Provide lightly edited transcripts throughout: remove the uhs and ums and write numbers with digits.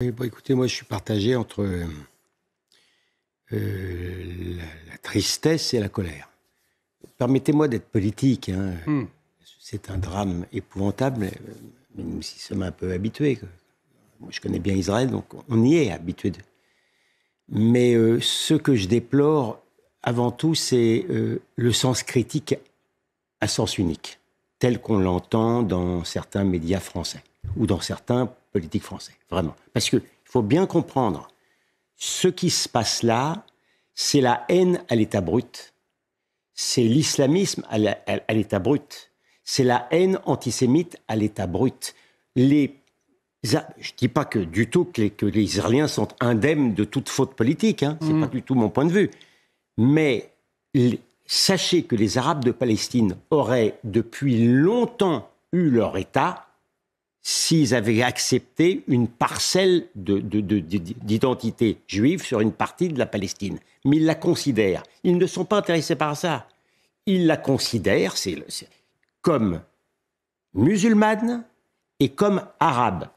Oui, bon, écoutez, moi je suis partagé entre la tristesse et la colère. Permettez-moi d'être politique. C'est un drame épouvantable, mais nous y sommes un peu habitués. Moi, je connais bien Israël, donc on y est habitué. Mais ce que je déplore, avant tout, c'est le sens critique à sens unique, tel qu'on l'entend dans certains médias français ou dans certains politiques français, vraiment. Parce qu'il faut bien comprendre, ce qui se passe là, c'est la haine à l'état brut, c'est l'islamisme à l'état brut, c'est la haine antisémite à l'état brut. Je ne dis pas du tout que les Israéliens sont indemnes de toute faute politique, c'est pas du tout mon point de vue. Mais sachez que les Arabes de Palestine auraient depuis longtemps eu leur État s'ils avaient accepté une parcelle d'identité juive sur une partie de la Palestine. Mais ils la considèrent. Ils ne sont pas intéressés par ça. Ils la considèrent comme musulmane et comme arabe.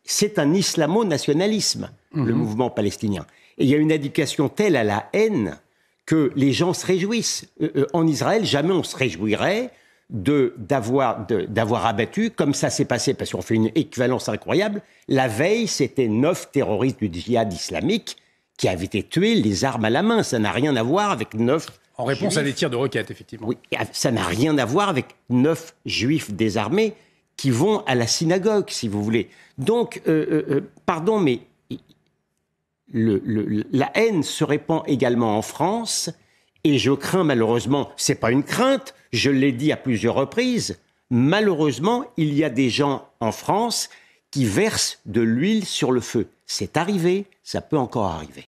C'est un islamo-nationalisme, le mouvement palestinien. Et il y a une éducation telle à la haine que les gens se réjouissent. En Israël, jamais on se réjouirait d'avoir abattu, comme ça s'est passé, parce qu'on fait une équivalence incroyable. La veille, c'était 9 terroristes du djihad islamique qui avaient été tués les armes à la main. Ça n'a rien à voir avec 9 En réponse juifs. à des tirs de roquettes, effectivement. Oui, ça n'a rien à voir avec 9 juifs désarmés qui vont à la synagogue, si vous voulez. Donc, pardon, mais la haine se répand également en France, et je crains malheureusement, c'est pas une crainte, je l'ai dit à plusieurs reprises, malheureusement, il y a des gens en France qui versent de l'huile sur le feu. C'est arrivé, ça peut encore arriver.